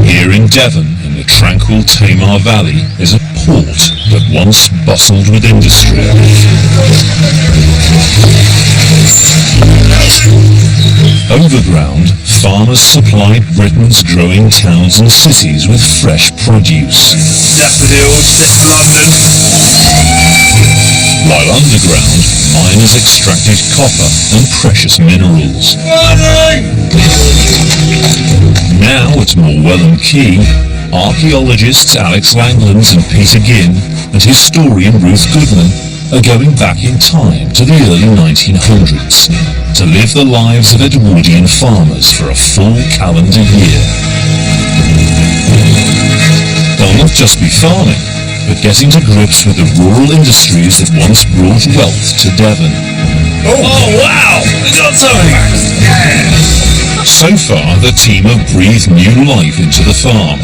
Here in Devon, in the tranquil Tamar Valley, is a port that once bustled with industry. Overground, farmers supplied Britain's growing towns and cities with fresh produce. Daffodils, Little London. While underground, miners extracted copper and precious minerals. Now at Morwellum Quay, archaeologists Alex Langlands and Peter Ginn and historian Ruth Goodman are going back in time to the early 1900s to live the lives of Edwardian farmers for a full calendar year. They'll not just be farming, but getting to grips with the rural industries that once brought wealth to Devon. Oh wow! We got something! So far, the team have breathed new life into the farm,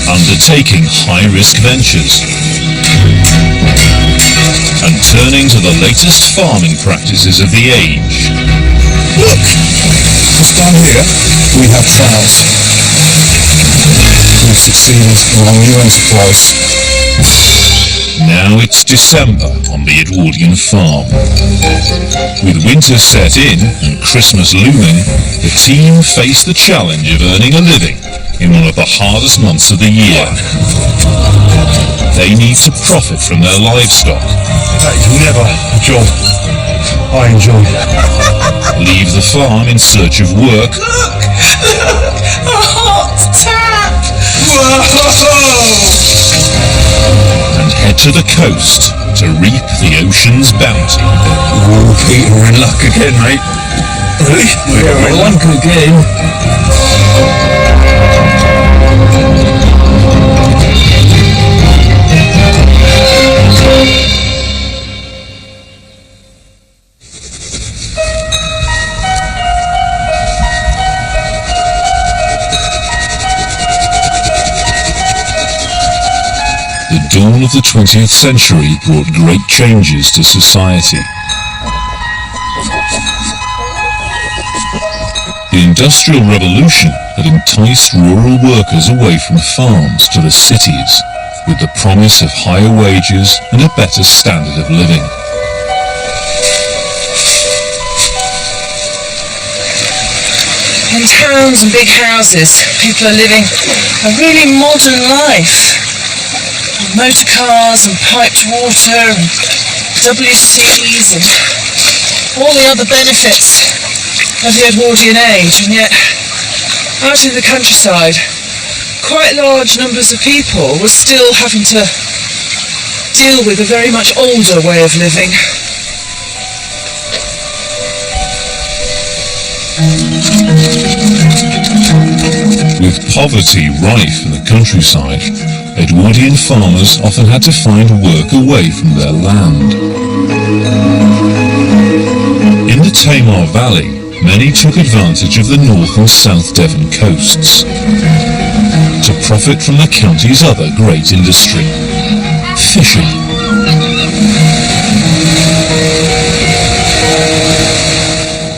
undertaking high-risk ventures and turning to the latest farming practices of the age. Look! Just down here, we have trials. We've succeeded in our new enterprise. Now it's December on the Edwardian farm. With winter set in and Christmas looming, the team face the challenge of earning a living in one of the hardest months of the year. They need to profit from their livestock. That is never a job I enjoy. Leave the farm in search of work. Look! A hot tap! Whoa! And head to the coast to reap the ocean's bounty. Oh, Peter, we're in luck again, mate. Really? We're in luck again. The dawn of the 20th century brought great changes to society. The Industrial Revolution had enticed rural workers away from farms to the cities, with the promise of higher wages and a better standard of living. In towns and big houses, people are living a really modern life. Motor cars and piped water and WCs and all the other benefits of the Edwardian age, and yet out in the countryside quite large numbers of people were still having to deal with a very much older way of living. With poverty rife in the countryside, Edwardian farmers often had to find work away from their land. In the Tamar Valley, many took advantage of the North and South Devon coasts to profit from the county's other great industry, fishing.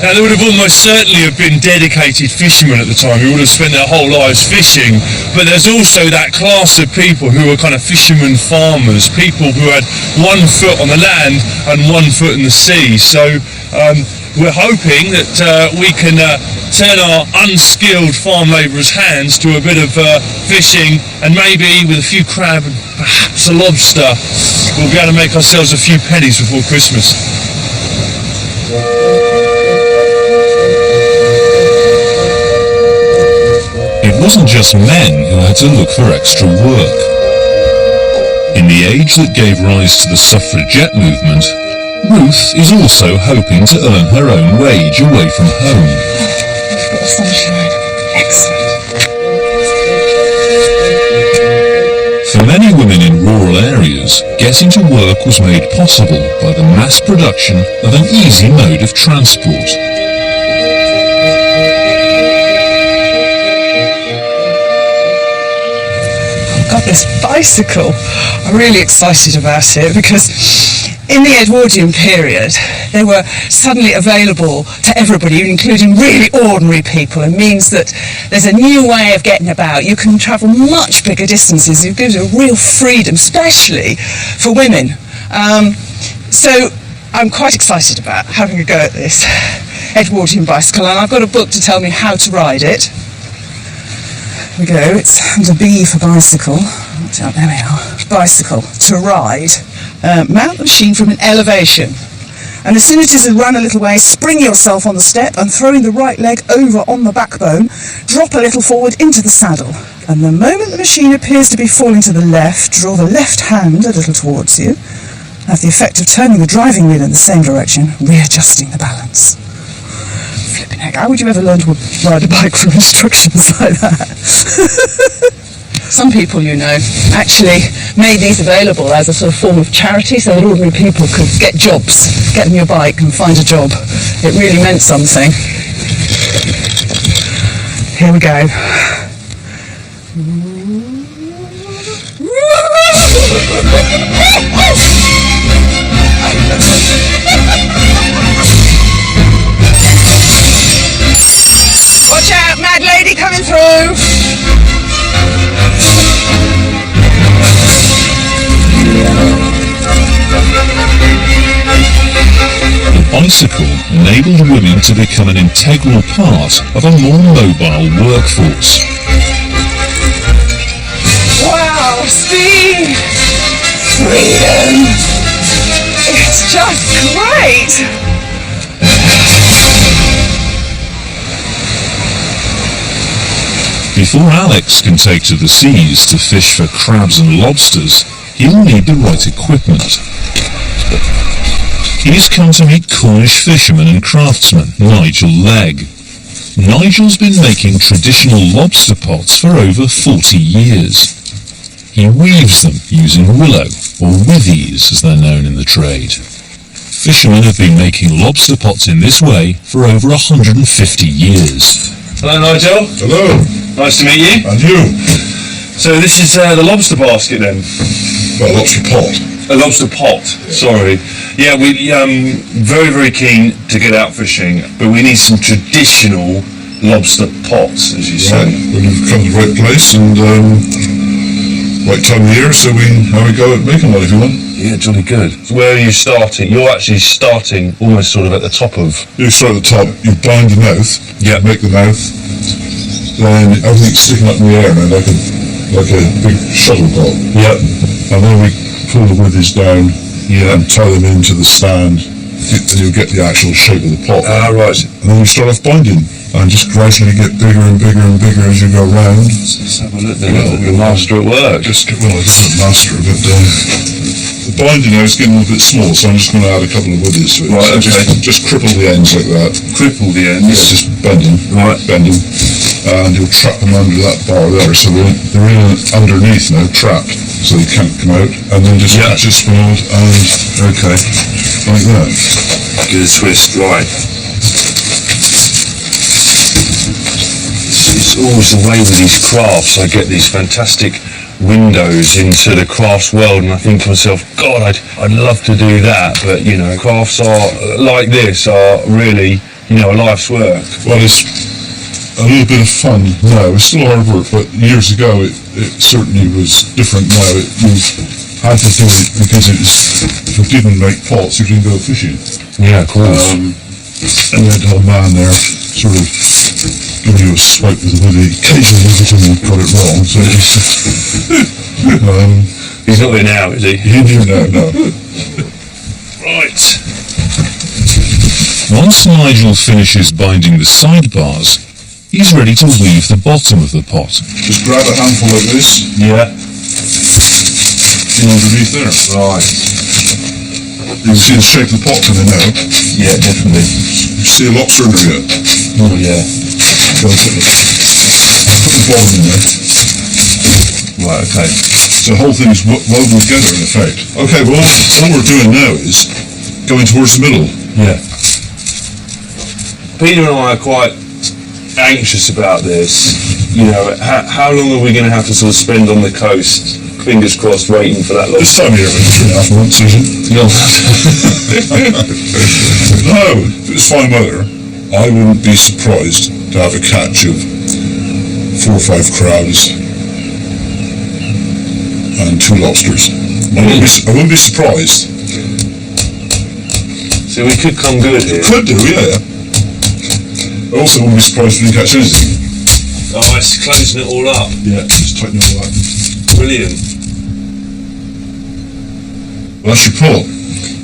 Now, there would have almost certainly have been dedicated fishermen at the time who would have spent their whole lives fishing, but there's also that class of people who were kind of fishermen farmers, people who had one foot on the land and one foot in the sea. So we're hoping that we can turn our unskilled farm labourers' hands to a bit of fishing, and maybe with a few crab and perhaps a lobster, we'll be able to make ourselves a few pennies before Christmas. It wasn't just men who had to look for extra work. In the age that gave rise to the suffragette movement, Ruth is also hoping to earn her own wage away from home. Bit of sunshine. Excellent. For many women in rural areas, getting to work was made possible by the mass production of an easy mode of transport. Got this bicycle. I'm really excited about it because in the Edwardian period, they were suddenly available to everybody, including really ordinary people. It means that there's a new way of getting about. You can travel much bigger distances. It gives you a real freedom, especially for women. So I'm quite excited about having a go at this Edwardian bicycle, and I've got a book to tell me how to ride it. Here we go, it's under B for bicycle. There we are. Bicycle, to ride. Mount the machine from an elevation. And as soon as it has run a little way, spring yourself on the step and throwing the right leg over on the backbone, drop a little forward into the saddle. And the moment the machine appears to be falling to the left, draw the left hand a little towards you. Have the effect of turning the driving wheel in the same direction, readjusting the balance. Flipping heck, how would you ever learn to ride a bike from instructions like that? Some people, you know, actually made these available as a sort of form of charity so that ordinary people could get jobs, get them your bike and find a job. It really meant something. Here we go. Watch out, mad lady coming through! The bicycle enabled women to become an integral part of a more mobile workforce. Wow, speed! Freedom! It's just great! Before Alex can take to the seas to fish for crabs and lobsters, he'll need the right equipment. He's come to meet Cornish fisherman and craftsman Nigel Legg. Nigel's been making traditional lobster pots for over 40 years. He weaves them using willow, or withies as they're known in the trade. Fishermen have been making lobster pots in this way for over 150 years. Hello, Nigel. Hello. Nice to meet you. And you? So this is the lobster basket then? Well, lobster pot. A lobster pot, sorry. Yeah, we very, very keen to get out fishing, but we need some traditional lobster pots, as you say. Right. Well, you've come to the right place and right time of year, so we have a go at making one if you want. Yeah, jolly good. So where are you starting? You're actually starting almost sort of at the top of... You start at the top, you bind the mouth, Yeah. make the mouth, then everything's sticking up in the air now like a big shuttlecock. Yep. And then we pull the withies down Yeah. and tie them into the stand, and you'll get the actual shape of the pot. Ah, right. And then you start off binding, and just gradually get bigger and bigger and bigger as you go round. Let's have a look there. The master at work. Well, I don't master it, but the binding now is getting a little bit small, so I'm just going to add a couple of withies to it. Right, So okay. just cripple the ends like that. Cripple the ends. Yeah, just bending. Right. Bending. And you'll trap them under that bar there, so they're in underneath now, trapped, so they can't come out. And then just Yeah. catch a spool and Okay. like that. Give it a twist, right. It's always the way with these crafts. I get these fantastic windows into the crafts world, and I think to myself, God, I'd love to do that, but you know, crafts are like this are really, you know, a life's work. Well, it's a little bit of fun now. It's still hard work, but years ago it certainly was different now. You had to do it because if you didn't make pots, you didn't go fishing. Yeah, of course. And you had to have a man there sort of giving you a swipe with the withy, occasionally every time you got it wrong. So He's not here now, is he? you do now, no. Right. Once Nigel finishes binding the sidebars, he's ready to weave the bottom of the pot. Just grab a handful like this, Yeah. in underneath there. Right. You can see the shape of the pot coming now. Yeah, definitely. You see a lobster in there yet? Oh, yeah. Go and put the bottom in there. Right, okay. So the whole thing's woven together in effect. Okay, well all we're doing now is going towards the middle. Yeah. Peter and I are quite anxious about this. You know, how long are we going to have to sort of spend on the coast fingers crossed, waiting for that long. This time of year, it's 3.5 months, isn't it? No. No, if it was fine weather, I wouldn't be surprised to have a catch of 4 or 5 crabs and 2 lobsters. I wouldn't be surprised. So we could come good here. Could do, yeah. I also wouldn't be surprised if we didn't catch anything. Oh, it's closing it all up. Yeah, just tighten it all up. Brilliant. Well, that's your pull.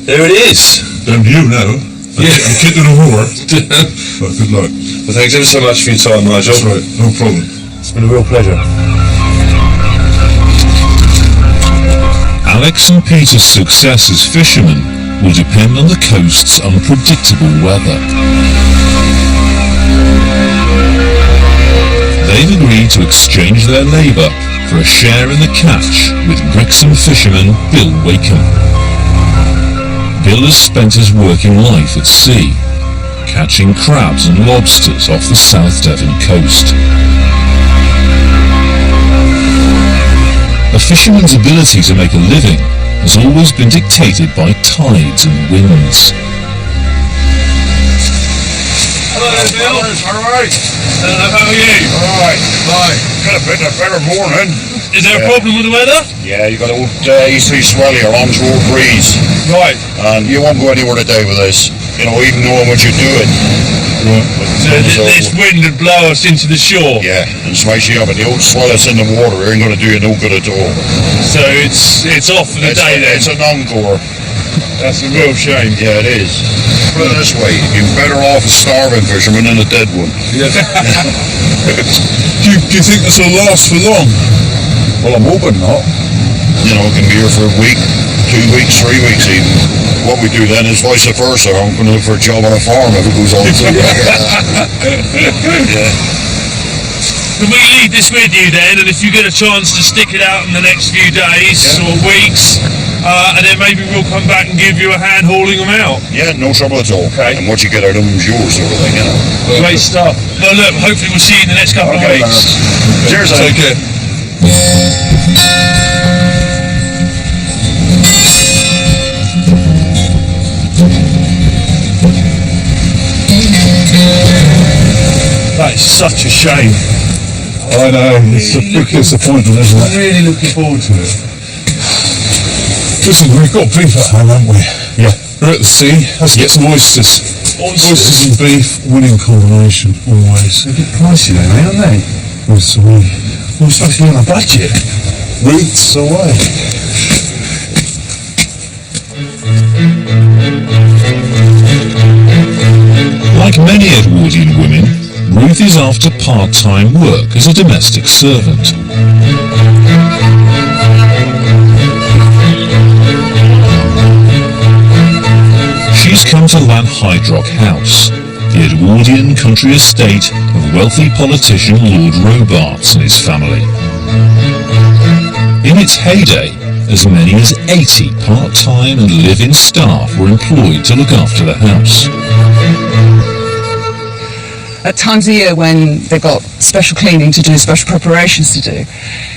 There it is. Down to you now. Yeah. I'm kidding no more. But good luck. Well, thanks ever so much for your time, Nigel. That's right, no problem. It's been a real pleasure. Alex and Peter's success as fishermen will depend on the coast's unpredictable weather. They've agreed to exchange their labour for a share in the catch with Wrexham fisherman Bill Wakeham. Bill has spent his working life at sea, catching crabs and lobsters off the South Devon coast. A fisherman's ability to make a living has always been dictated by tides and winds. Hello, Bill. Alright. How are you? Alright. Right. Could have been a better morning. Is there a problem with the weather? Yeah, you got old easterly swelly or onshore breeze. Right. And you won't go anywhere today with this. You know, even knowing what you're doing. So this wind would blow us into the shore. Yeah, and smash you up. And the old swell that's in the water ain't going to do you no good at all. So it's off for the day then. It's an encore. That's a real shame. Yeah, it is. Put it this way, you're better off a starving fisherman than a dead one. Yeah. Do you think this will last for long? Well, I'm hoping not. You know, it can be here for a week, 2 weeks, 3 weeks even. What we do then is vice versa. I'm going to look for a job on a farm if it goes on through. Yeah. Can we leave this with you then, and if you get a chance to stick it out in the next few days or weeks, and then maybe we'll come back and give you a hand hauling them out. Yeah, no trouble at all. Okay. And what you get out of them is yours, sort of thing, you know. Great stuff. Well, look, hopefully we'll see you in the next couple of Okay, weeks. Cheers, Take Ed. care. That is such a shame. I know, it's a big disappointment, isn't I'm it? really looking forward to it. Listen, we've got beef at home, haven't we? Yeah. We're at the sea, let's get some oysters. Oysters and beef, winning combination, always. They're a bit pricey though, aren't they? It's away. We're supposed to be on a budget. Roots away. Like many Edwardian women, Ruth is after part-time work as a domestic servant. She's come to Lanhydrock House, the Edwardian country estate of wealthy politician Lord Robarts and his family. In its heyday, as many as 80 part-time and live-in staff were employed to look after the house. At times a year when they got special cleaning to do, special preparations to do,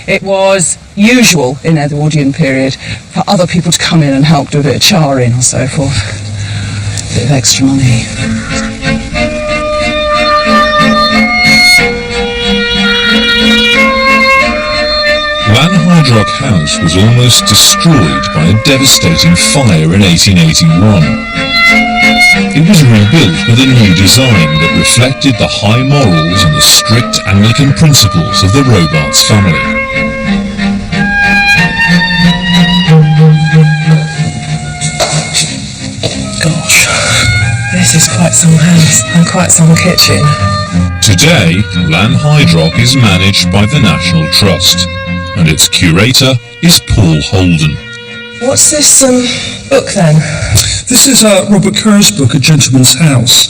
it was usual in the Edwardian period for other people to come in and help do a bit of charring or so forth. A bit of extra money. Lanhydrock House was almost destroyed by a devastating fire in 1881. It was rebuilt with a new design that reflected the high morals and the strict Anglican principles of the Robarts family. Gosh, this is quite some house and quite some kitchen. Today, Lanhydrock is managed by the National Trust, and its curator is Paul Holden. What's this book then? This is Robert Kerr's book, A Gentleman's House.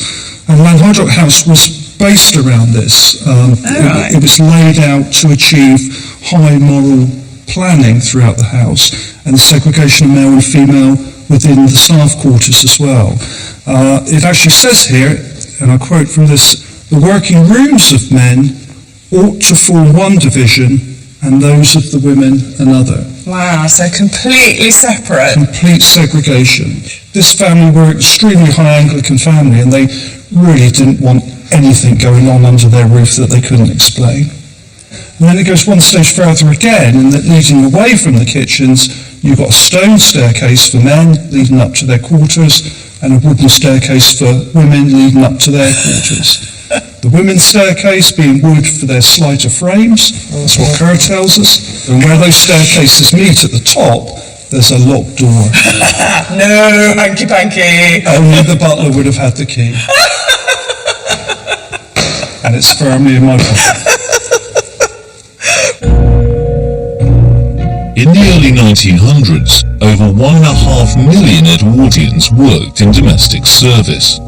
And Lanhydrock House was based around this. Right. It was laid out to achieve high moral planning throughout the house and the segregation of male and female within the staff quarters as well. It actually says here, and I quote from this, "The working rooms of men ought to form one division and those of the women another." Wow, so completely separate. Complete segregation. This family were an extremely high Anglican family, and they really didn't want anything going on under their roof that they couldn't explain. And then it goes one stage further again, in that leading away from the kitchens, you've got a stone staircase for men leading up to their quarters, and a wooden staircase for women leading up to their quarters. The women's staircase being wood for their slighter frames, that's what Kerr tells us. And where those staircases meet at the top, there's a locked door. No, hanky-panky. Only the butler would have had the key. And it's firmly in my pocket. In the early 1900s, over 1.5 million Edwardians worked in domestic service.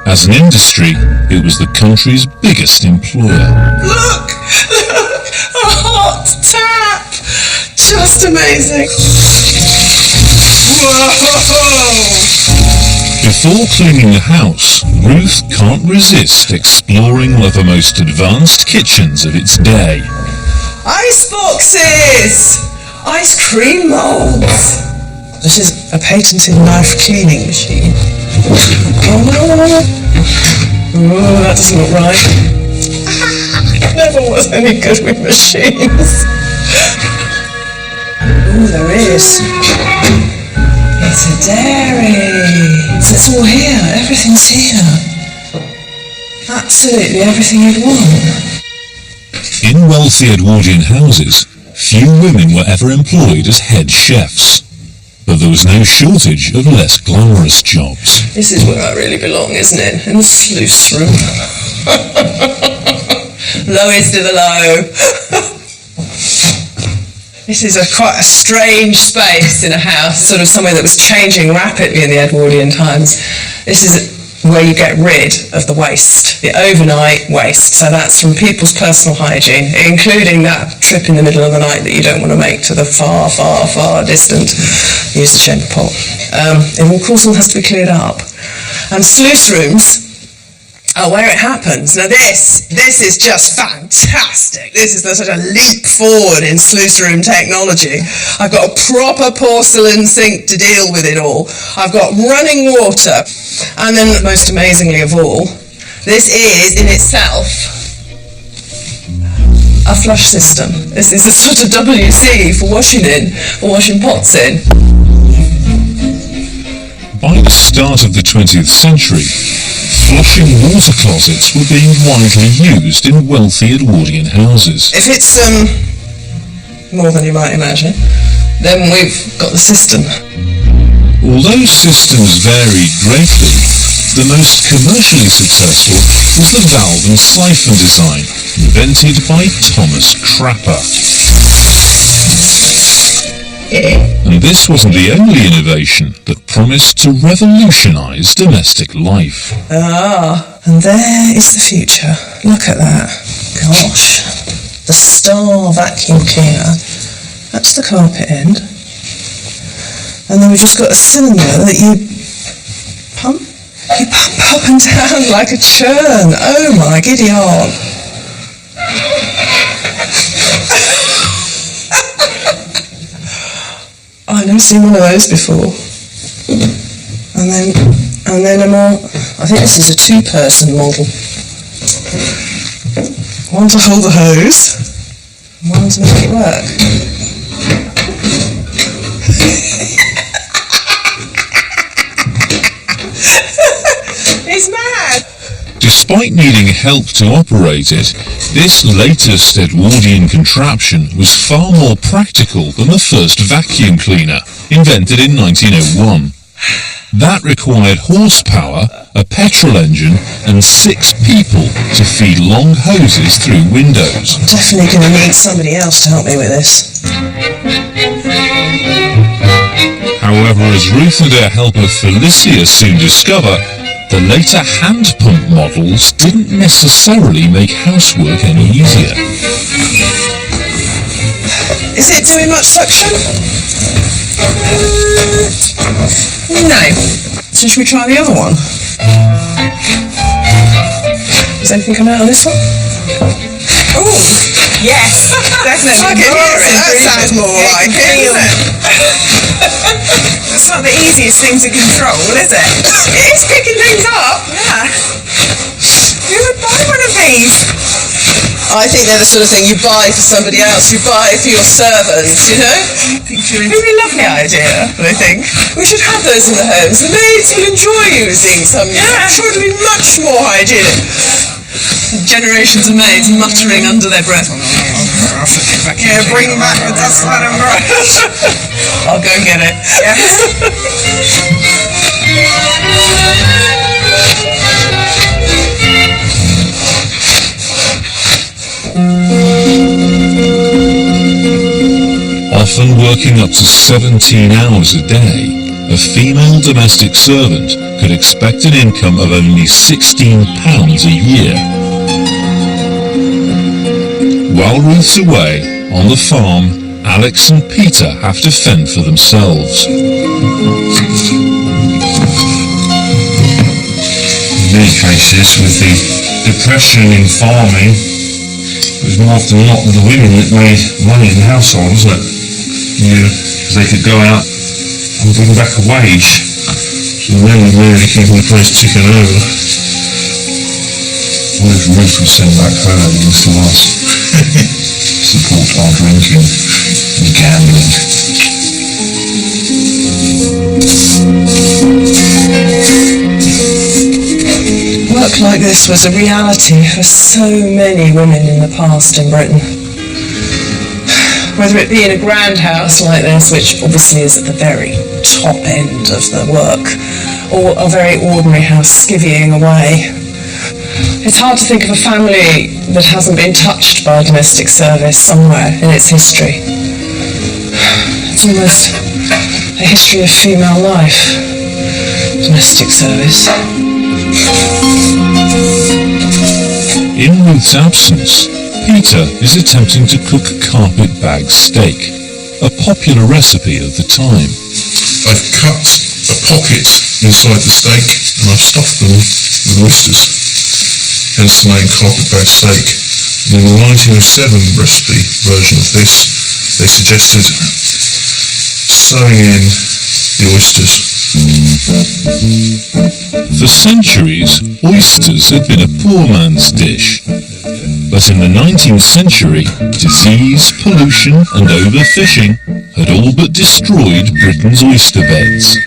As an industry, it was the country's biggest employer. Look! A hot tap! Just amazing. Whoa! Before cleaning the house, Ruth can't resist exploring one of the most advanced kitchens of its day. Ice boxes! Ice cream molds! This is a patented knife cleaning machine. Oh, that doesn't look right. Never was any good with machines. Oh, there is. It's a dairy. So it's all here. Everything's here. Absolutely everything you'd want. In wealthy Edwardian houses, few women were ever employed as head chefs. But there was no shortage of less glamorous jobs. This is where I really belong, isn't it? In the sluice room. Lowest of the low. This is quite a strange space in a house, sort of somewhere that was changing rapidly in the Edwardian times. This is where you get rid of the waste, the overnight waste. So that's from people's personal hygiene, including that trip in the middle of the night that you don't want to make to the far, far, far distant used chamber pot. It of course all has to be cleared up. And sluice rooms are where it happens. Now this is just fantastic. This is such a leap forward in sluice room technology. I've got a proper porcelain sink to deal with it all. I've got running water. And then, most amazingly of all, this is in itself a flush system. This is a sort of WC for washing pots in. By the start of the 20th century, flushing water closets were being widely used in wealthy Edwardian houses. If it's more than you might imagine, then we've got the cistern. Although systems varied greatly, the most commercially successful was the valve and siphon design, invented by Thomas Crapper. And this wasn't the only innovation that promised to revolutionise domestic life. Ah, and there is the future. Look at that. Gosh. The Star vacuum cleaner. That's the carpet end. And then we've just got a cylinder that you pump up and down like a churn. Oh my giddy aunt. I've never seen one of those before. And then a more, I think this is a two-person model. One to hold the hose, one to make it work. He's mad! Despite needing help to operate it, this latest Edwardian contraption was far more practical than the first vacuum cleaner, invented in 1901. That required horsepower, a petrol engine, and 6 people to feed long hoses through windows. I'm definitely going to need somebody else to help me with this. However, as Ruth and her helper Felicia soon discover, the later hand pump models didn't necessarily make housework any easier. Is it doing much suction? No. So should we try the other one? Does anything come out of this one? Oh, yes, definitely. I can hear it. That sounds more like it, isn't it? It's not the easiest thing to control, is it? It is picking things up. Yeah. Who would buy one of these? I think they're the sort of thing you buy for somebody else, you buy for your servants, you know? Really lovely idea, I think. We should have those in the homes. The maids will enjoy using some. I'm sure it'll be much more hygienic. Generations of maids muttering under their breath. Yeah, bring back the dustpan and brush. I'll go and get it. Often working up to 17 hours a day, a female domestic servant could expect an income of only £16 a year. While Ruth's away, on the farm, Alex and Peter have to fend for themselves. In many cases, with the depression in farming, it was more often not the women that made money in the household, wasn't it? Because they could go out and bring back a wage. So the men were really keeping the place ticking over. What if Ruth would send back her earnings to us? Support our drinking and gambling. Work like this was a reality for so many women in the past in Britain. Whether it be in a grand house like this, which obviously is at the very top end of the work, or a very ordinary house skivvying away. It's hard to think of a family that hasn't been touched by domestic service somewhere in its history. It's almost a history of female life, domestic service. In Ruth's absence, Peter is attempting to cook carpet bag steak, a popular recipe of the time. I've cut a pocket inside the steak and I've stuffed them with oysters. Hence the name carpet bag steak. And in the 1907 recipe version of this, they suggested sewing in the oysters. For centuries, oysters had been a poor man's dish. But in the 19th century, disease, pollution and overfishing had all but destroyed Britain's oyster beds.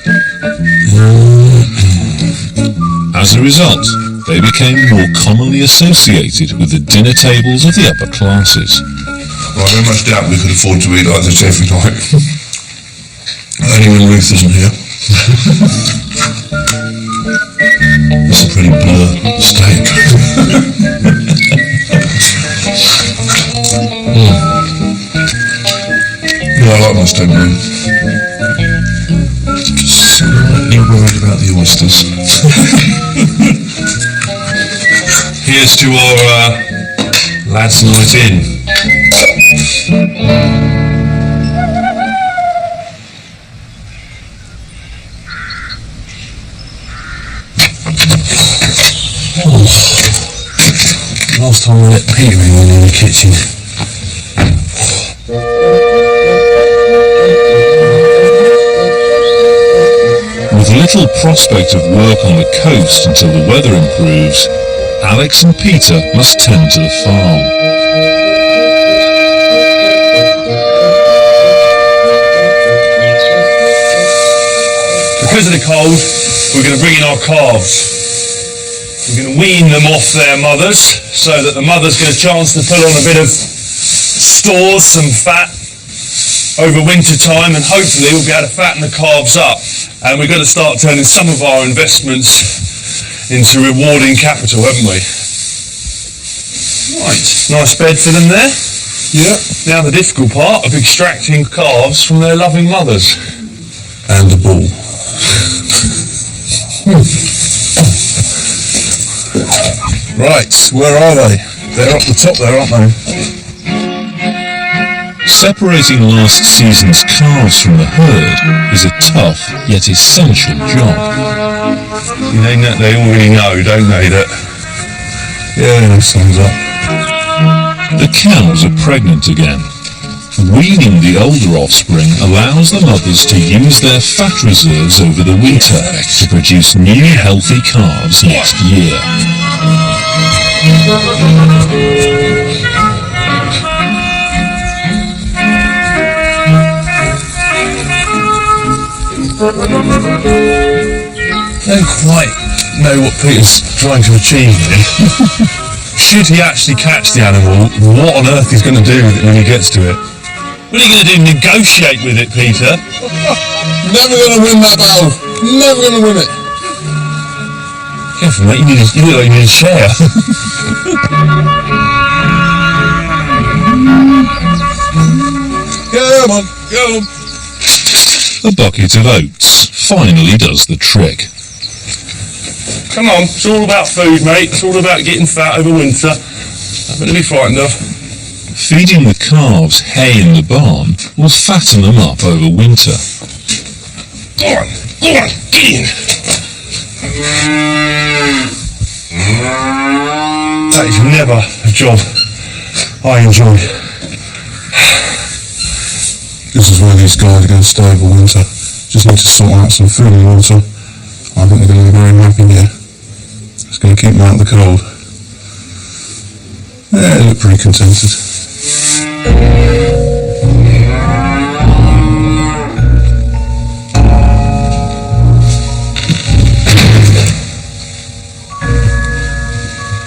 As a result, they became more commonly associated with the dinner tables of the upper classes. Well, I very much doubt we could afford to eat like this every night. Only when Ruth isn't here. It's a pretty blur steak. Yeah, I like my steak, man. Just slightly worried about the oysters. Here's to our lads' night in. Last time I let Peter in the kitchen. With little prospect of work on the coast until the weather improves, Alex and Peter must tend to the farm. Because of the cold, we're going to bring in our calves. We're going to wean them off their mothers so that the mother's get a chance to put on a bit of stores, some fat over winter time, and hopefully we'll be able to fatten the calves up. And we've got to start turning some of our investments into rewarding capital, haven't we? Right, nice bed for them there. Yeah. Now the difficult part of extracting calves from their loving mothers. And the bull. Right, where are they? They're up the top there, aren't they? Separating last season's calves from the herd is a tough yet essential job. They already know, don't they, that... Yeah, thumbs up. The cows are pregnant again. Weaning the older offspring allows the mothers to use their fat reserves over the winter to produce new healthy calves next year. I don't quite know what Peter's trying to achieve here. Should he actually catch the animal, what on earth he's going to do with it when he gets to it? What are you going to do, negotiate with it, Peter? Never going to win that battle. Never going to win it. Careful, mate, you look like you need a share. Come on, go on. A bucket of oats finally does the trick. Come on, it's all about food, mate. It's all about getting fat over winter. Nothing to be frightened of. Feeding the calves hay in the barn will fatten them up over winter. Go on, get in. That is never a job I enjoy. This is where these guys are going to stay over winter. Just need to sort out some food and water. I think they're going to be very happy here. It's going to keep them out of the cold. Yeah, they look pretty contented.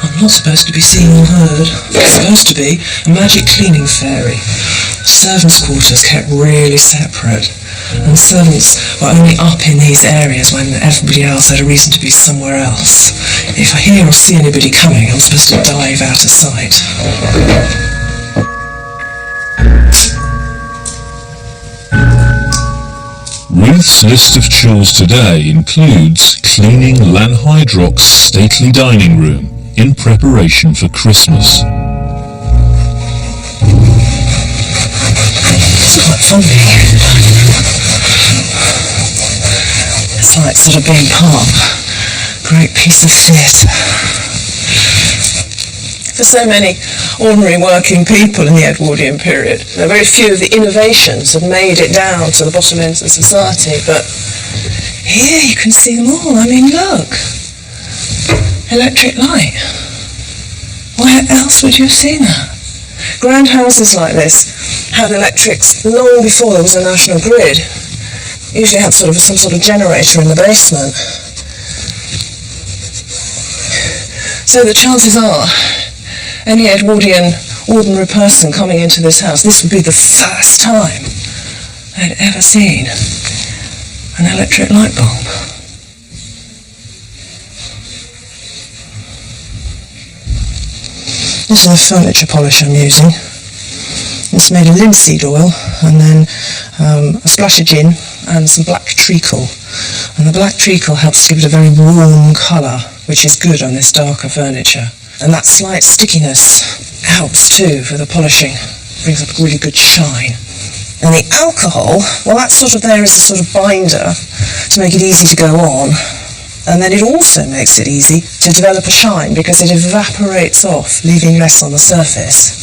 I'm not supposed to be seen or heard. I'm supposed to be a magic cleaning fairy. Servants' quarters kept really separate, and servants were only up in these areas when everybody else had a reason to be somewhere else. If I hear or see anybody coming, I'm supposed to dive out of sight. Ruth's list of chores today includes cleaning Lanhydrock's stately dining room in preparation for Christmas. It's quite fun being here in the dining room. It's like sort of being part of a great piece of theatre. For so many ordinary working people in the Edwardian period, very few of the innovations have made it down to the bottom ends of society, but here you can see them all. I mean, look. Electric light. Where else would you have seen that? Grand houses like this had electrics long before there was a national grid. Usually had some sort of generator in the basement. So the chances are, any Edwardian ordinary person coming into this house, this would be the first time they'd ever seen an electric light bulb. This is the furniture polish I'm using. It's made of linseed oil and then a splash of gin and some black treacle. And the black treacle helps to give it a very warm colour, which is good on this darker furniture. And that slight stickiness helps too for the polishing. Brings up a really good shine. And the alcohol, well, that's sort of there as a sort of binder to make it easy to go on. And then it also makes it easy to develop a shine because it evaporates off, leaving less on the surface.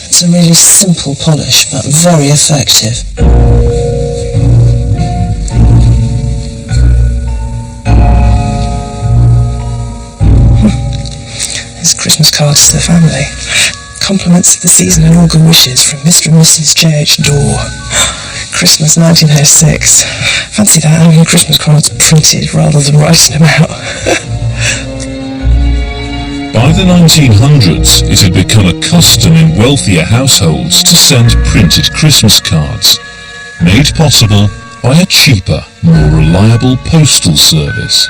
It's a really simple polish, but very effective. There's Christmas cards to the family. Compliments of the season and all good wishes from Mr. and Mrs. J.H. Dorr. Christmas 1906. Fancy that, having Christmas cards printed rather than writing them out. By the 1900s, it had become a custom in wealthier households to send printed Christmas cards, made possible by a cheaper, more reliable postal service.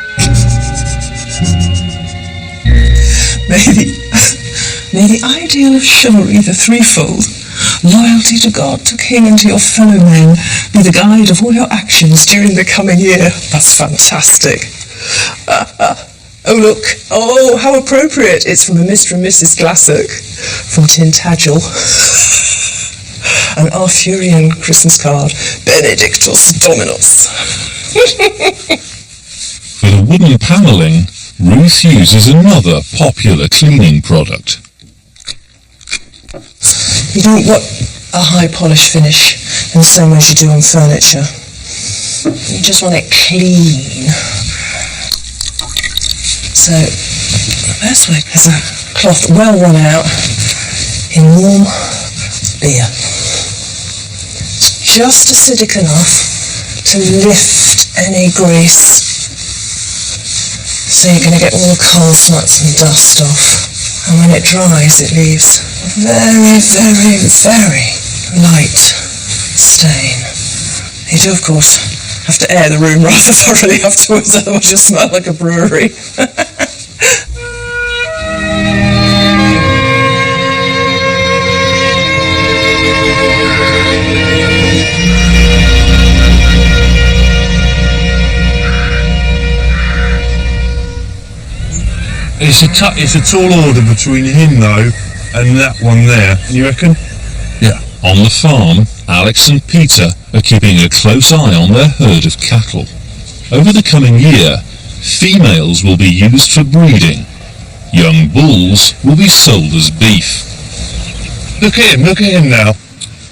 May the ideal of chivalry, the threefold, loyalty to God, to King and to your fellow men, be the guide of all your actions during the coming year. That's fantastic. Oh, look. Oh, how appropriate. It's from a Mr. and Mrs. Glassick from Tintagel. An Arthurian Christmas card. Benedictus Dominus. For the wooden panelling, Ruth uses another popular cleaning product. You don't want a high polish finish in the same way as you do on furniture. You just want it clean. So the best way is a cloth well run out in warm beer. Just acidic enough to lift any grease. So you're going to get all the coal smuts and dust off. And when it dries, it leaves a very, very, very light stain. You do, of course, have to air the room rather thoroughly afterwards, otherwise you'll smell like a brewery. It's a tall order between him though and that one there, you reckon? Yeah. On the farm, Alex and Peter are keeping a close eye on their herd of cattle. Over the coming year, females will be used for breeding. Young bulls will be sold as beef. Look at him now.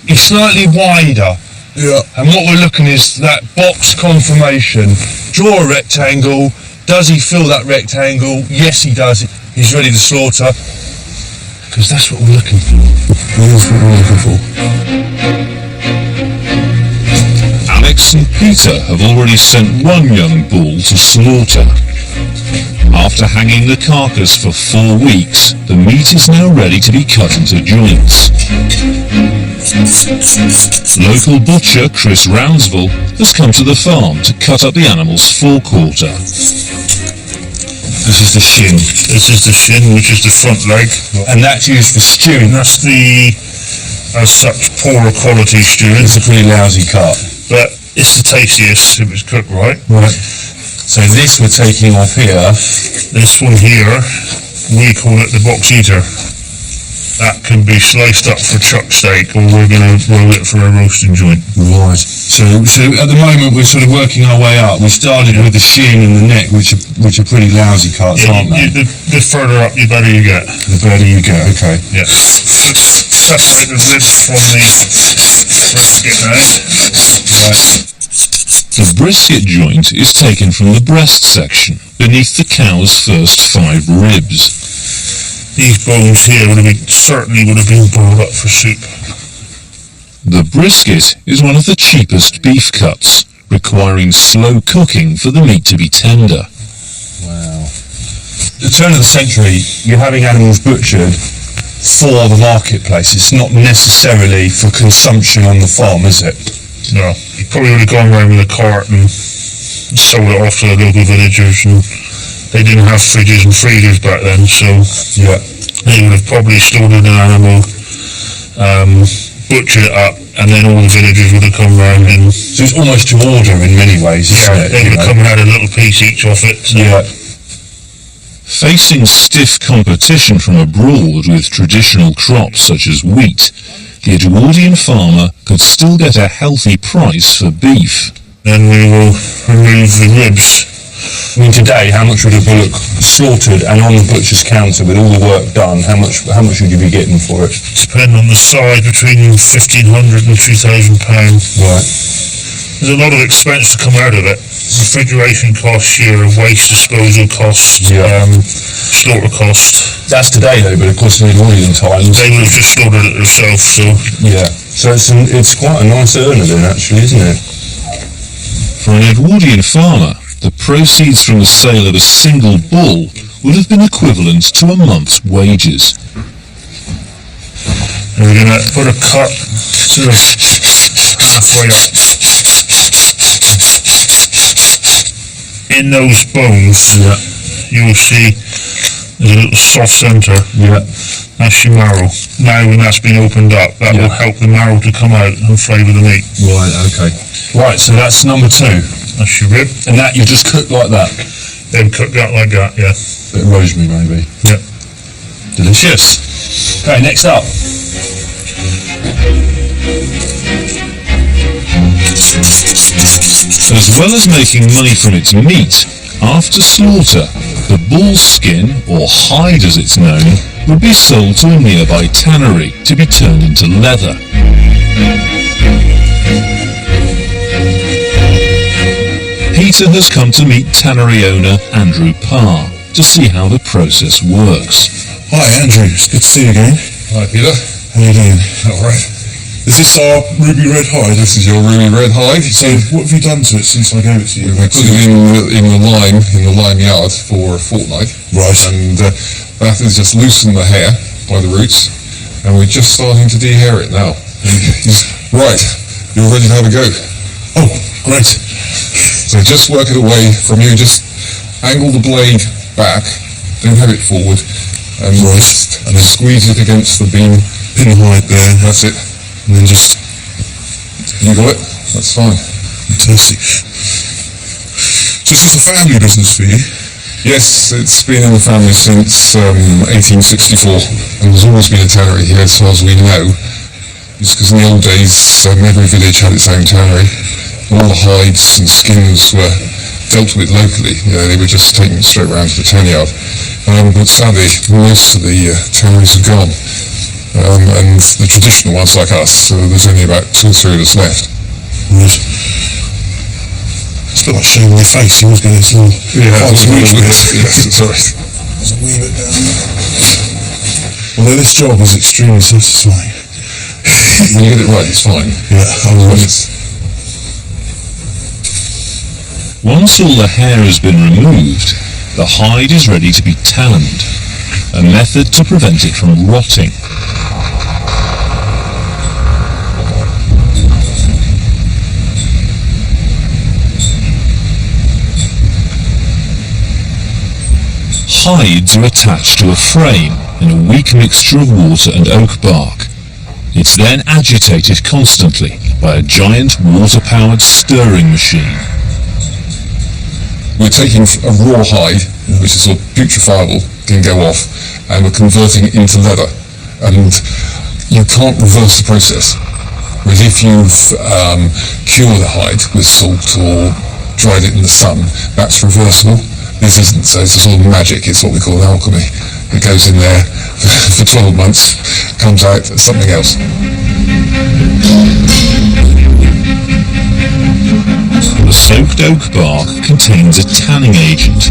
He's slightly wider. Yeah. And what we're looking is that box conformation. Draw a rectangle. Does he fill that rectangle? Yes, he does. He's ready to slaughter. Because that's what we're looking for. That's what we're looking for. Alex and Peter have already sent one young bull to slaughter. After hanging the carcass for 4 weeks, the meat is now ready to be cut into joints. Local butcher Chris Rounsville has come to the farm to cut up the animal's forequarter. This is the shin. This is the shin, which is the front leg. And that's used for stewing. That's the, as such, poorer quality stewing. It's a pretty lousy cut. But it's the tastiest if it's cooked right. Right. So this we're taking off here. This one here, we call it the box eater. That can be sliced up for chuck steak, or we're going to roll it for a roasting joint. Right. So at the moment we're sort of working our way up. We started with the shin and the neck, which are pretty lousy cuts, aren't they? The further up, the better you get. The better you get. Okay. Yeah. Let's separate the ribs from the brisket now. Right. The brisket joint is taken from the breast section, beneath the cow's first 5 ribs. These bones here certainly would have been boiled up for soup. The brisket is one of the cheapest beef cuts, requiring slow cooking for the meat to be tender. Wow. At the turn of the century, you're having animals butchered for the marketplace. It's not necessarily for consumption on the farm, is it? No. You probably would have gone around with a cart and sold it off to the local villagers, and they didn't have fridges and freezers back then, so yeah, they would have probably slaughtered an animal, butchered it up, and then all the villagers would have come round and... So it's almost to order in many ways, isn't it? They would have come and had a little piece each off it. So. Yeah. Facing stiff competition from abroad with traditional crops such as wheat, the Edwardian farmer could still get a healthy price for beef. Then we will remove the ribs. I mean, today, how much would a bullock slaughtered and on the butcher's counter with all the work done, how much would you be getting for it? Depending on the size, between £1,500 and £2,000. Right. There's a lot of expense to come out of it. Refrigeration costs, your waste disposal costs, slaughter cost. That's today though, but of course in Edwardian times they would have just slaughtered it themselves, so... Yeah. So it's quite a nice earner then, actually, isn't it? For an Edwardian farmer, the proceeds from the sale of a single bull would have been equivalent to a month's wages. And we're going to put a cut sort of halfway up. In those bones, you'll see there's a little soft centre. Yeah. That's your marrow. Now when that's been opened up, that will help the marrow to come out and flavour the meat. Right, okay. Right, so that's number 2. That's your rib. And that you just cook like that? Then cook that like that, yeah. Bit of rosemary maybe. Yep. Delicious. Okay, next up. As well as making money from its meat, after slaughter, The bull skin, or hide as it's known, would be sold to a nearby tannery to be turned into leather. Peter has come to meet tannery owner Andrew Parr to see how the process works. Hi Andrew, it's good to see you again. Hi Peter. How you doing? Alright. Is this our ruby red hide? This is your ruby red hide. So what have you done to it since I gave it to you? We put it in the lime yard for a fortnight. Right. And that has just loosened the hair by the roots, and we're just starting to dehair it now. Right, you're ready to have a go. Oh, great. So just work it away from you, just angle the blade back, don't have it forward, and and squeeze it against the beam. Pin the hide there. That's it. And then just... You got it? That's fine. Fantastic. So this is a family business for you? Yes, it's been in the family since 1864, and there's always been a tannery here as far as we know. Just because in the old days, every village had its own tannery. All the hides and skins were dealt with locally. They were just taken straight round to the tan yard. But sadly, most of the tanneries are gone. And the traditional ones like us, so there's only about 2 or 3 of us left. Right. It's a bit like showing my face. You always get this little... Yeah, it's a wee bit. Yes, sorry. There's a wee bit down there. Although this job is extremely satisfying. When you get it right, it's fine. Yeah, otherwise... Once all the hair has been removed, the hide is ready to be tanned, a method to prevent it from rotting. Hides are attached to a frame in a weak mixture of water and oak bark. It's then agitated constantly by a giant water-powered stirring machine. We're taking a raw hide, which is sort of putrefiable, can go off, and we're converting it into leather. And you can't reverse the process. Whereas if you've cured the hide with salt or dried it in the sun, that's reversible. This isn't, so it's a sort of magic. It's what we call alchemy. It goes in there for 12 months, comes out as something else. The soaked oak bark contains a tanning agent,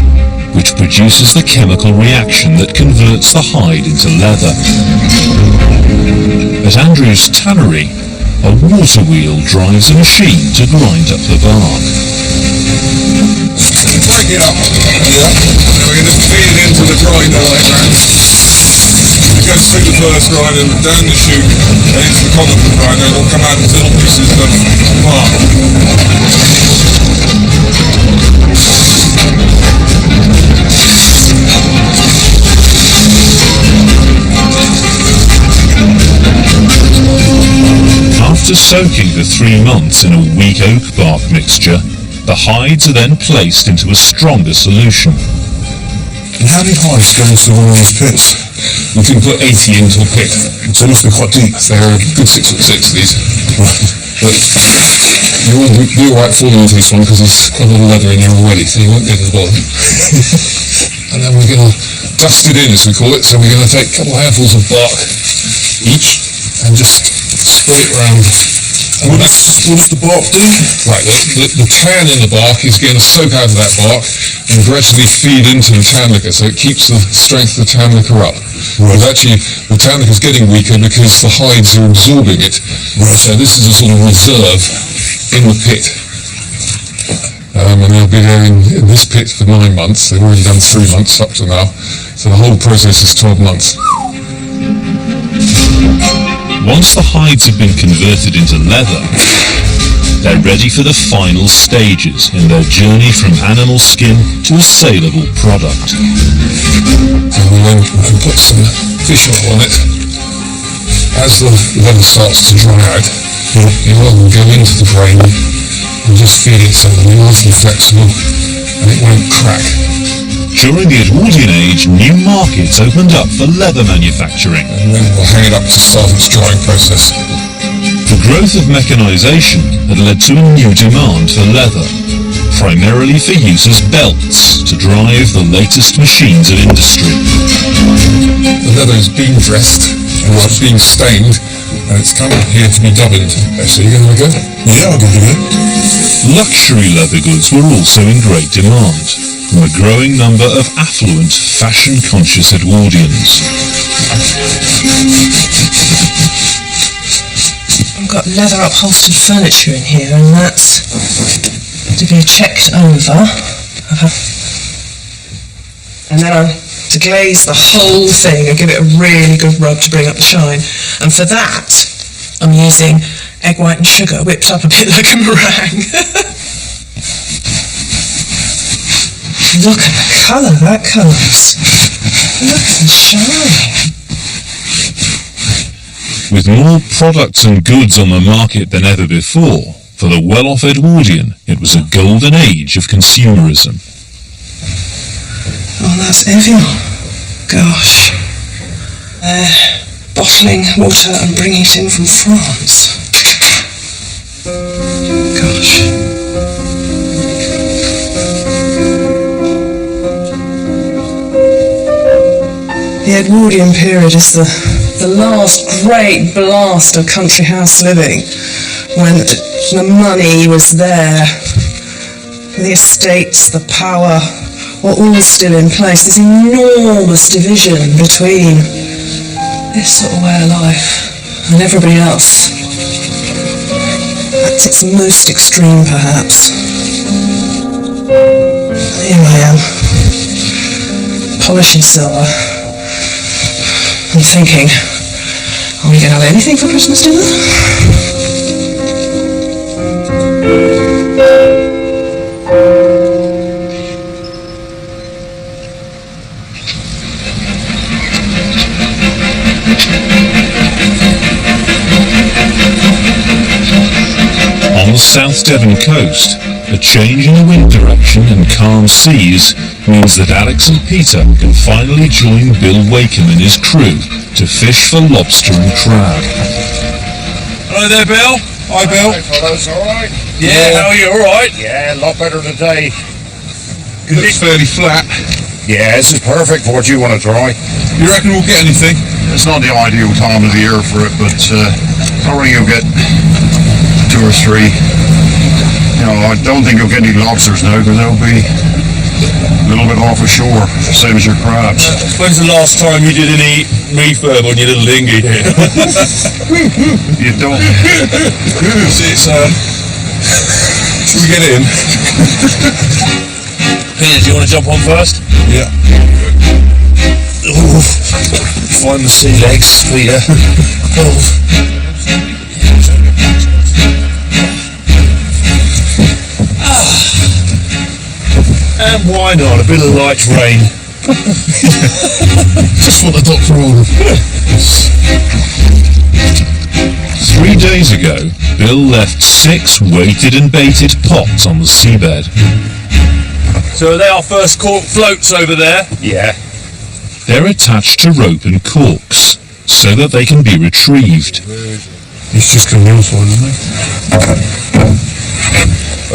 which produces the chemical reaction that converts the hide into leather. At Andrew's tannery, a water wheel drives a machine to grind up the bark. Break it up. Yeah. Now we're going to feed it into the grinder like that. It goes through the first grinder, down the chute, and into the conical grinder, and it'll come out as little pieces of bark. After soaking for 3 months in a weak oak bark mixture, the hides are then placed into a stronger solution. And how many hides go into one of these pits? You can put 80 into a pit. So it must be quite deep. They're a good 6 foot 6, these. But you won't be alright falling into this one because there's quite a lot of leather in here already, so you won't get to the bottom. And then we're going to dust it in, as we call it. So we're going to take a couple of handfuls of bark each and just spray it around. And what does the bark do? Right, the tan in the bark is going to soak out of that bark and gradually feed into the tan liquor, so it keeps the strength of the tan liquor up. Right. But actually, the tan liquor is getting weaker because the hides are absorbing it. Right. So this is a sort of reserve in the pit. And they'll be there in this pit for 9 months. They've already done 3 months up to now. So the whole process is 12 months. Once the hides have been converted into leather, they're ready for the final stages in their journey from animal skin to a saleable product. And we then put some fish oil on it. As the leather starts to dry out, you will go into the brain and just feed it so that it's nice and flexible and it won't crack. During the Edwardian age, new markets opened up for leather manufacturing. And then we'll hang it up to start its drying process. The growth of mechanisation had led to a new demand for leather. primarily for use as belts to drive the latest machines of industry. The leather is beam dressed, or beam stained, and it's coming here to be dubbined. So you're going to go? Yeah, I'll give it a go. Luxury leather goods were also in great demand from a growing number of affluent, fashion-conscious Edwardians. I've got leather upholstered furniture in here, and that's to be checked over. And then I'm to glaze the whole thing and give it a really good rub to bring up the shine. And for that, I'm using egg white and sugar whipped up a bit like a meringue. Look at the colour that comes. Look at the shine. With more products and goods on the market than ever before, for the well-off Edwardian, it was a golden age of consumerism. Oh, that's Evian. Gosh. They're bottling water and bringing it in from France. Gosh. The Edwardian period is the last great blast of country house living, when the money was there, the estates, the power, were all still in place. This enormous division between this sort of way of life and everybody else. At its most extreme, perhaps. Here I am, polishing silver, and thinking, are we going to have anything for Christmas dinner? On the South Devon coast, a change in the wind direction and calm seas means that Alex and Peter can finally join Bill Wakeham and his crew to fish for lobster and crab. Hello there, Bill. Hi, Bill. Hey, fellas, all right? Yeah, how are you? All right? Yeah, a lot better today. It looks fairly flat. Yeah, this is perfect for what you want to try. You reckon we'll get anything? It's not the ideal time of the year for it, but I reckon you'll get 2 or 3. You know, I don't think you'll get any lobsters now, because they'll be a little bit off ashore, same as your crabs. When's the last time you did any refurb on your little dinghy here? You don't. Should we get in? Peter, do you want to jump on first? Yeah. Ooh, find the sea legs, Peter. And why not? A bit of light rain. Just what the doctor ordered. 3 days ago, Bill left 6 weighted and baited pots on the seabed. So are they our first cork floats over there? Yeah. They're attached to rope and corks, so that they can be retrieved. He's just coming on for it, isn't he?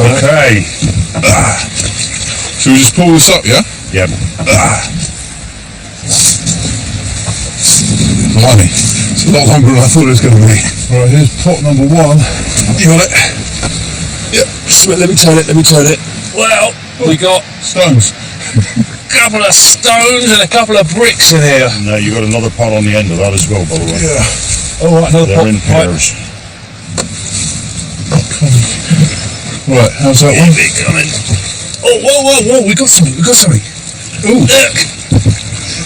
Okay. Should we just pull this up, yeah? Yep. Blimey. It's a lot longer than I thought it was going to be. Right, here's pot number 1. You got it? Yep. Let me turn it. Well, we got Stones. a couple of stones and a couple of bricks in here. No, you got another pot on the end of that as well, by the way. Yeah. All right, another They're pot. in pairs. Right, how's that one? Big coming. Oh, whoa, we got something. Ooh. Look.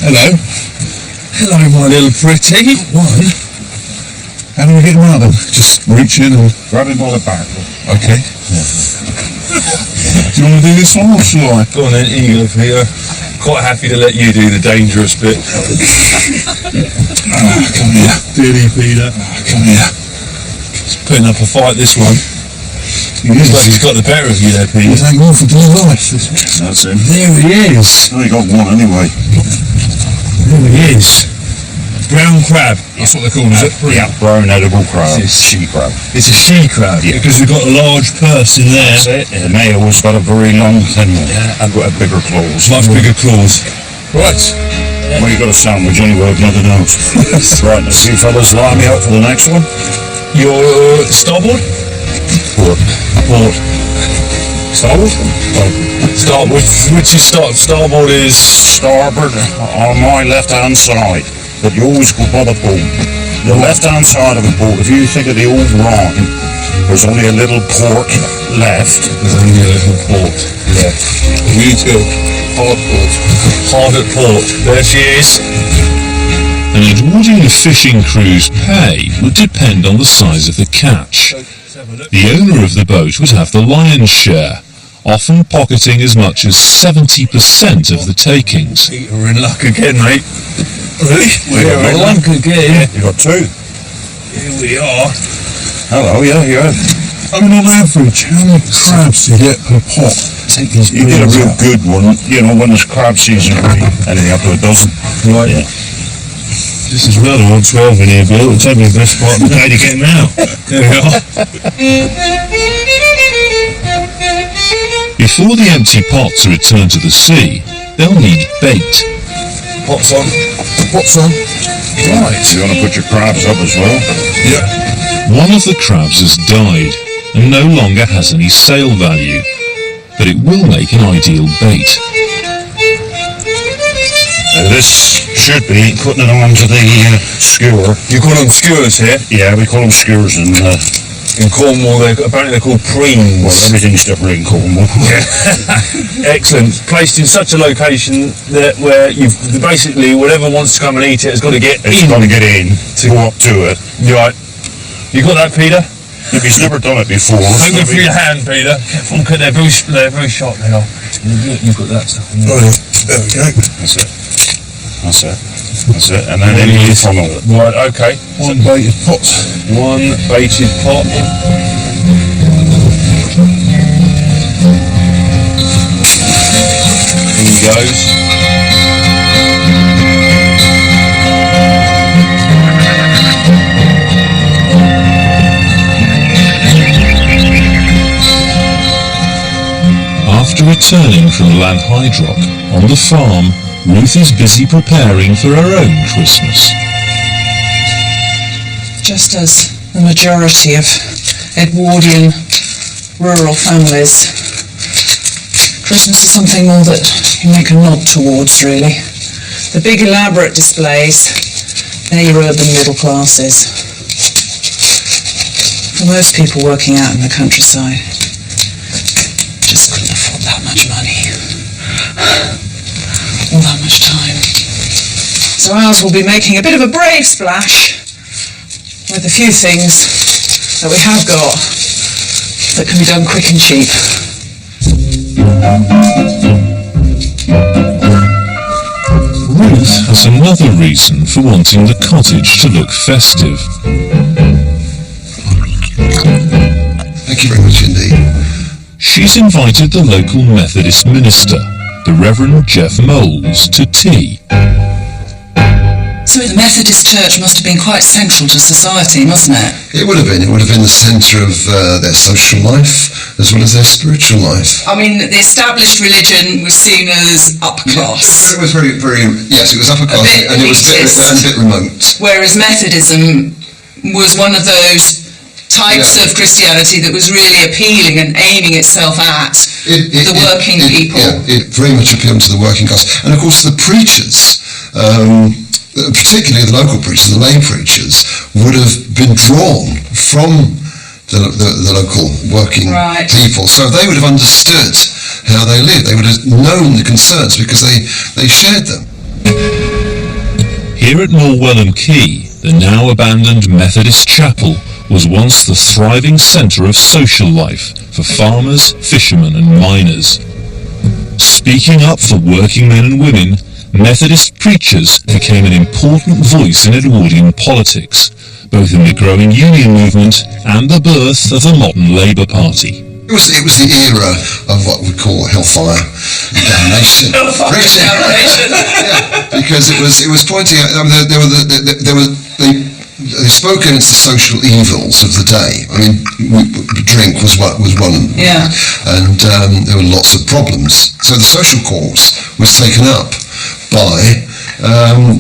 Hello. Hello, my little pretty. One. How do we get him out then? Just reach in and... Grab him by the back. Okay. Do you want to do this one or shall I? Go on then, here you go, Peter. Quite happy to let you do the dangerous bit. Come here. Diddy, Peter. Come here. He's putting up a fight, this one. He is. Looks like he's got the better of you there, Peter. He's hanging on for dear life. That's him. There he is. Oh, you got one anyway. There he is. Brown crab. That's what they're called, is it? Yeah, brown edible crab. It's She crab. It's a she crab because they've got a large purse in there. That's it. The male has got a very long, thin one. I've got a bigger claws. Much bigger claws. Right. Well, you got a sandwich anyway, with nothing else. Right, now you fellas line me out for the next one. Your starboard? Port. Port. Starboard? Starboard. Which is starboard is... Starboard on my left-hand side. But you always go by the port. The left-hand side of the port, if you think of the old Rhine, there's only a little port left. There's only a little port. Yeah. We need to go hard port. hard at port. There she is. An Edwardian fishing crew's pay would depend on the size of the catch. The owner of the boat would have the lion's share, often pocketing as much as 70% of the takings. We're in luck again, mate. Really? We're in luck again. You got two. Here we are. Hello, yeah. I mean, on average, how many crabs do you get per pot? Take these You get a real out. good one, you know, when it's crab season, anything up to a dozen. Right. Yeah. This is another 112 in here, Bill. It'll take me the best part of the day to get him out. There we are. Before the empty pots are returned to the sea, they'll need bait. Pots on. Pots on. Right. You want to put your crabs up as well? Yeah. One of the crabs has died and no longer has any sale value, but it will make an ideal bait. This should be putting it onto the skewer. You call them skewers here? Yeah, we call them skewers in Cornwall, apparently they're called preens. well, everything's different in Cornwall. Excellent. Placed in such a location that where you've basically whatever wants to come and eat it has got to get It's in. got to get in to go up to it. You're right. You got that, Peter? If he's never done it before, Don't go through your hand, Peter. Careful, they're very sharp. They are. You've got that stuff. In Oh, there. yeah. There we go. that's it. That's it. That's it. And then in the funnel. Right. Okay. One baited pot. One baited pot. In he goes. After returning from Lanhydrock, on the farm, Ruth is busy preparing for her own Christmas. Just as the majority of Edwardian rural families, Christmas is something more that you make a nod towards, really. The big elaborate displays, they're your urban middle classes. For most people working out in the countryside, just couldn't afford that much money. All that much time. So ours will be making a bit of a brave splash with a few things that we have got that can be done quick and cheap. Ruth has another reason for wanting the cottage to look festive. Thank you very much indeed. She's invited the local Methodist minister, the Reverend Jeff Moles, to tea. So the Methodist Church must have been quite central to society, mustn't it? It would have been. It would have been the centre of their social life as well as their spiritual life. I mean, the established religion was seen as upper class, It was very, very, yes, it was upper class bit and it was elitist. a bit remote. whereas Methodism was one of those types Yeah. of Christianity that was really appealing and aiming itself at the working people. Yeah, it very much appealed to the working class. And of course the preachers, particularly the local preachers, the lay preachers, would have been drawn from the local working Right. people. So they would have understood how they lived. They would have known the concerns because they shared them. Here at Morwellham Quay, the now abandoned Methodist chapel was once the thriving centre of social life for farmers, fishermen and miners. Speaking up for working men and women, Methodist preachers became an important voice in Edwardian politics, both in the growing union movement and the birth of the modern Labour Party. It was the era of what we call hellfire and damnation. Yeah, because it was pointing out. I mean, they spoke against the social evils of the day. I mean, drink was one, Yeah. and there were lots of problems. So the social cause was taken up by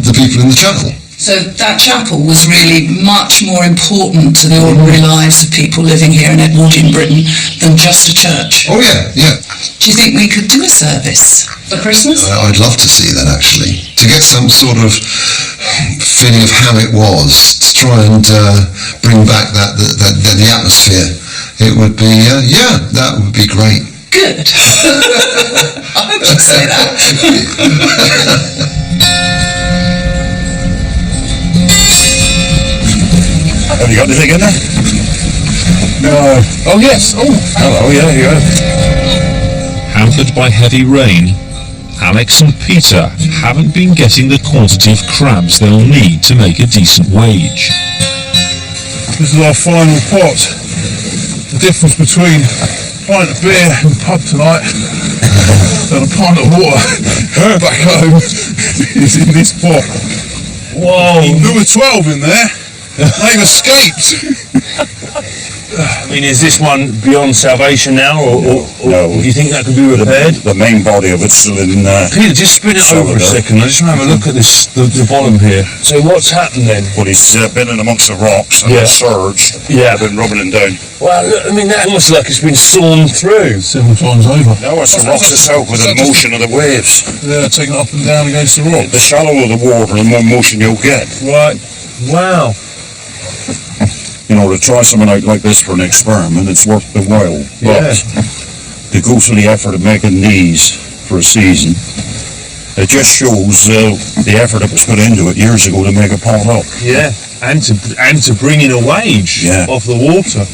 the people in the chapel. So that chapel was really much more important to the ordinary lives of people living here in Edwardian Britain than just a church. Oh yeah, yeah. Do you think we could do a service for Christmas? I'd love to see that, actually. To get some sort of feeling of how it was, to try and bring back the atmosphere. It would be, that would be great. Good. I hope you'd say that. Have you got anything in there? No. Oh, yes. Oh, hello. Yeah, here you go. Hampered by heavy rain, Alex and Peter haven't been getting the quantity of crabs they'll need to make a decent wage. This is our final pot. The difference between a pint of beer and pub tonight and a pint of water back home is in this pot. Whoa! There were 12 in there. They've escaped. I mean, is this one beyond salvation now, or No. do you think that could be repaired? The main body of it's still in... Peter, just spin it over a second. I just want to have a look at this, the bottom here. So what's happened then? Well, he's been in amongst the rocks and Yeah. the surge. Yeah. They've been rubbing him down. Well, look, I mean, that almost like it's been sawn through. 7 times over. No, it's the rocks itself with the motion of the waves. Yeah, taking it up and down against the rock. The shallower the water, the more motion you'll get. Right. Wow. You know, to try something out like this for an experiment, it's worth the while. But to go through the effort of making these for a season, it just shows the effort that was put into it years ago to make a pot up. Yeah. And to bring in a wage off the water.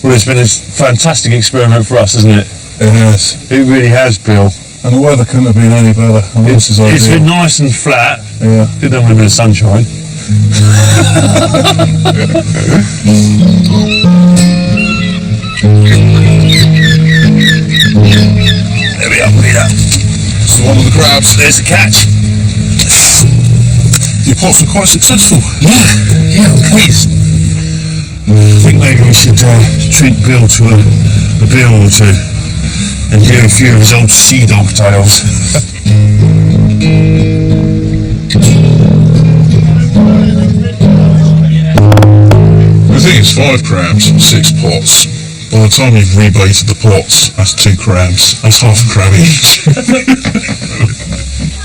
Well, it's been a fantastic experiment for us, hasn't it? It has. It really has, Bill. And the weather couldn't have been any better. And this is ideal. It's been nice and flat. Yeah. Did have a bit of sunshine. There we are, Peter. This is one of the crabs. There's a catch. Your pots are quite successful. Yeah, please. I think maybe we should treat Bill to a beer or two and hear a few of his old sea dog tales. I think it's 5 crabs, 6 pots. By the time you've rebaited the pots, that's 2 crabs. That's half a crab each.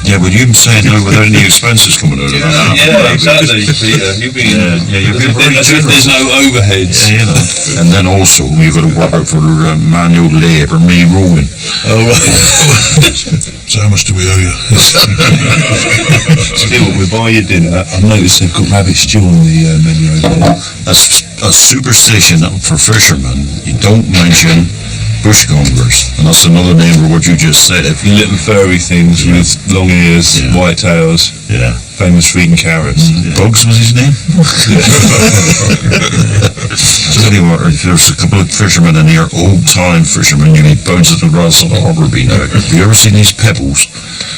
Yeah, but you've been saying no without any expenses coming out of that. Yeah, exactly, Peter. You've been, you've been very there's no overheads. Yeah, you know. And then also, you've got to work out for manual labour, me rowing. Oh, right. So how much do we owe you? Still, we buy your dinner. I noticed they've got rabbit stew on the menu over there. That's a superstition for fishermen. You don't mention bushgongers, and that's another name for what you just said. You little furry things with long ears, white tails, famous for eating carrots. Bugs was his name? Tell you what, there's a couple of fishermen in here, old-time fishermen, you need bouncing across on the harbour beam. Have you ever seen these pebbles?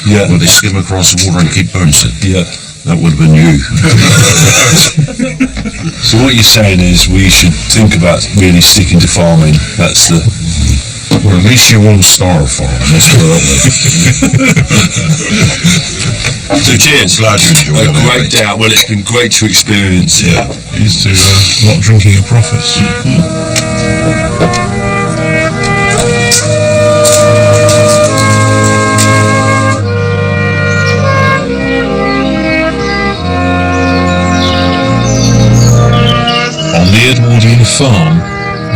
Yeah. Where they skim across the water and keep bouncing? Yeah. That would have been you. So what you're saying is we should think about really sticking to farming. That's the... Well, at least you won't starve for them. Let's put it that way. So cheers. Glad you enjoyed it. Great day out. Well, it's been great to experience. Yeah. Here's to not drinking your profits. On the Edwardian farm,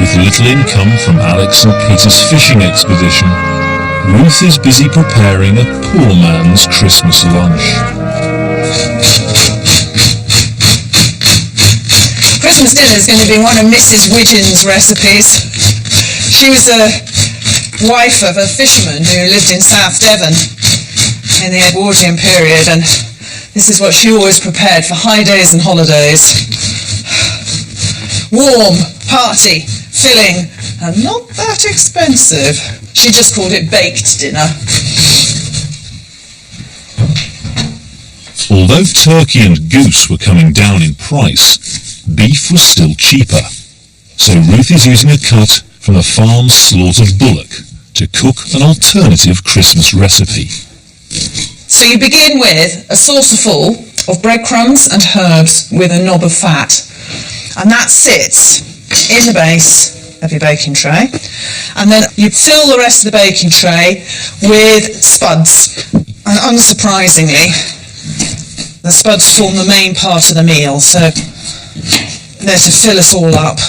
with little income from Alex and Peter's fishing expedition, Ruth is busy preparing a poor man's Christmas lunch. Christmas dinner is going to be one of Mrs. Widgeon's recipes. She was a wife of a fisherman who lived in South Devon in the Edwardian period, and this is what she always prepared for high days and holidays. Warm, hearty, filling and not that expensive. She just called it baked dinner. Although turkey and goose were coming down in price, beef was still cheaper. So Ruth is using a cut from a farm's slaughtered bullock to cook an alternative Christmas recipe. So you begin with a saucerful of breadcrumbs and herbs with a knob of fat. And that sits in the base of your baking tray. And then you fill the rest of the baking tray with spuds. And unsurprisingly, the spuds form the main part of the meal. So they're to fill us all up.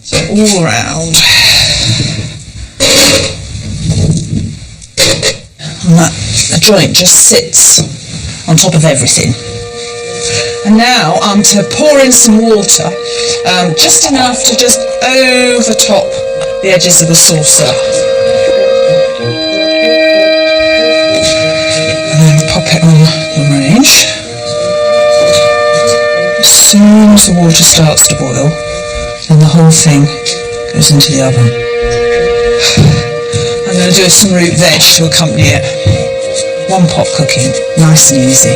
So all around. And that joint just sits on top of everything. And now I'm to pour in some water, just enough to just overtop the edges of the saucer. And then pop it on the range. As soon as the water starts to boil, then the whole thing goes into the oven. I'm going to do some root veg to accompany it. One pot cooking, nice and easy.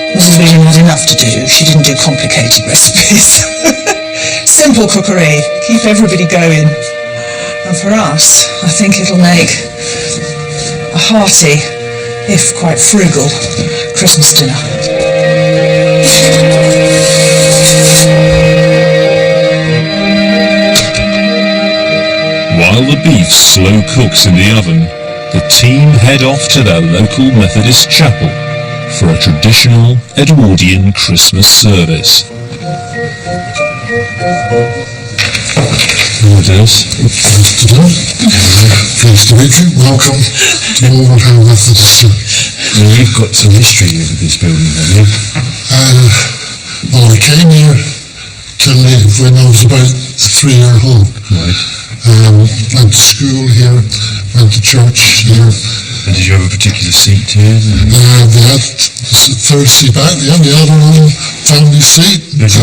Mrs. Vision had enough to do. She didn't do complicated recipes. Simple cookery, keep everybody going. And for us, I think it'll make a hearty, if quite frugal, Christmas dinner. While the beef slow cooks in the oven, the team head off to their local Methodist chapel for a traditional Edwardian Christmas service. Hello, Dennis. Pleased to meet you. Welcome to Edwardian Methodist Church. You've got some history with this building, haven't you? Well, I came here to live when I was about 3 years old. Right. Went to school here, went to church here. And did you have a particular seat here? We had third seat back, we had our own family seat with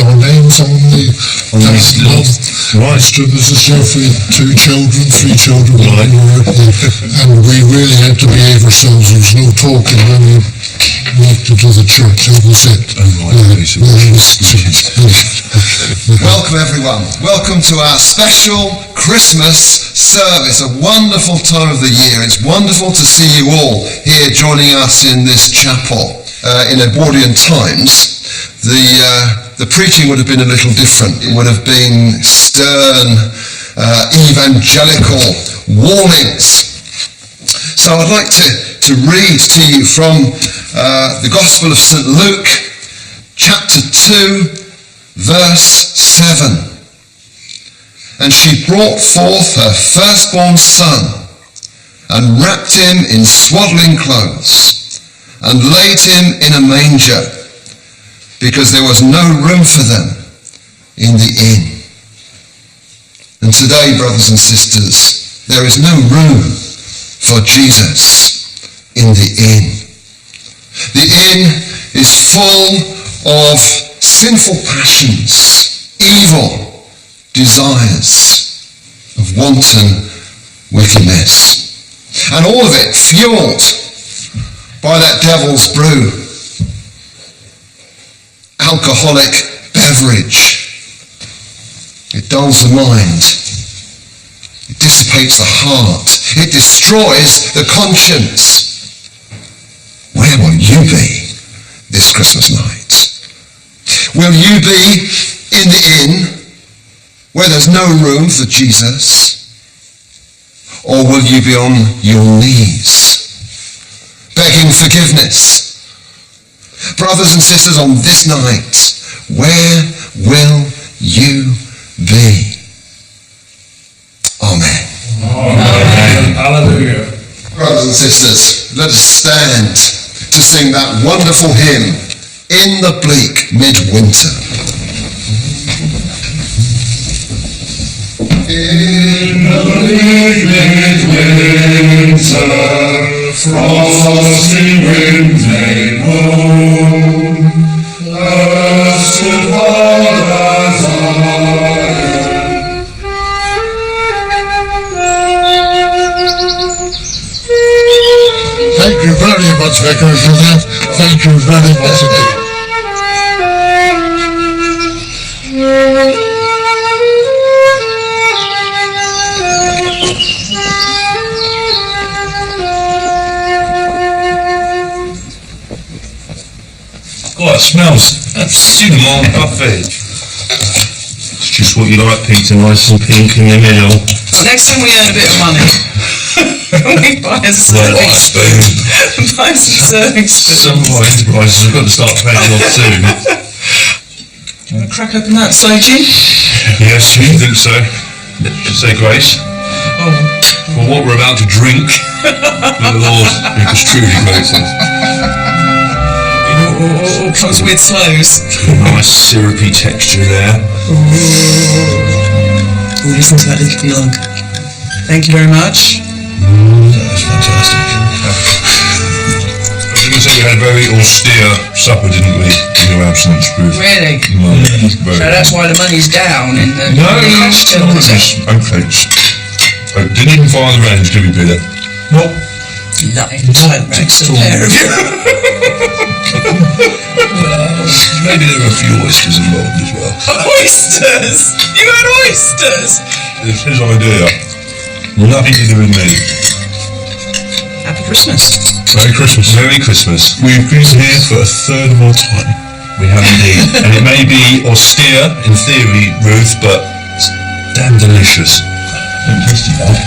our names on the Right. Mr. and Mrs. Jeffrey, 2 children, 3 children, Right. And we really had to behave ourselves. There was no talking when we walked into the church. That was it. Welcome everyone. Welcome to our special Christmas service. A wonderful time of the year. It's wonderful to see you all here joining us in this chapel. In Edwardian times, the preaching would have been a little different. It would have been stern, evangelical warnings. So I'd like to read to you from the Gospel of St. Luke, chapter 2, verse 7. And she brought forth her firstborn son, and wrapped him in swaddling clothes, and laid him in a manger, because there was no room for them in the inn. And today, brothers and sisters, there is no room for Jesus in the inn. The inn is full of sinful passions, evil desires, of wanton wickedness. And all of it fueled by that devil's brew. Alcoholic beverage. It dulls the mind. It dissipates the heart. It destroys the conscience. Where will you be this Christmas night? Will you be in the inn where there's no room for Jesus? Or will you be on your knees, begging forgiveness? Brothers and sisters, on this night, where will you be? Amen. Amen. Hallelujah. Brothers and sisters, let us stand to sing that wonderful hymn, In the Bleak Midwinter. In the bleak midwinter, frosty winds made moan, earth's good fathers much, Vicar, for that. Thank you very much indeed. God, it smells of cinnamon buffet. It's just what you like, Peter, nice and pink in the middle. Next time we earn a bit of money, we buy a serving spoon. Buy some serving spoons. Some of our enterprises have got to start paying off soon. Do you want to crack open that Soji? Yes, you think so? Should say grace. Oh. For what we're about to drink. Good Lord, it was truly gracious. Or comes with slows. Nice syrupy texture there. Oh, listen to that little lug. Thank you very much. That was fantastic. I was going to say we had a very austere supper, didn't we? In your absence, Bruce. Really? No, So that's why the money's down in the cash till. Okay. I didn't even fire the range, did we, Peter? Nope. Nothing. Thanks to a pair of you. Well, maybe there were a few oysters involved as well. Oysters? You had oysters? It's his idea. Nothing to do with me. Happy Christmas. Merry Christmas. Merry Christmas. We've been here for a third of our time. We have indeed. And it may be austere in theory, Ruth, but it's damn delicious. Tasty, though.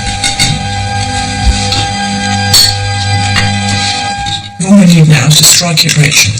All we need now is to strike it rich.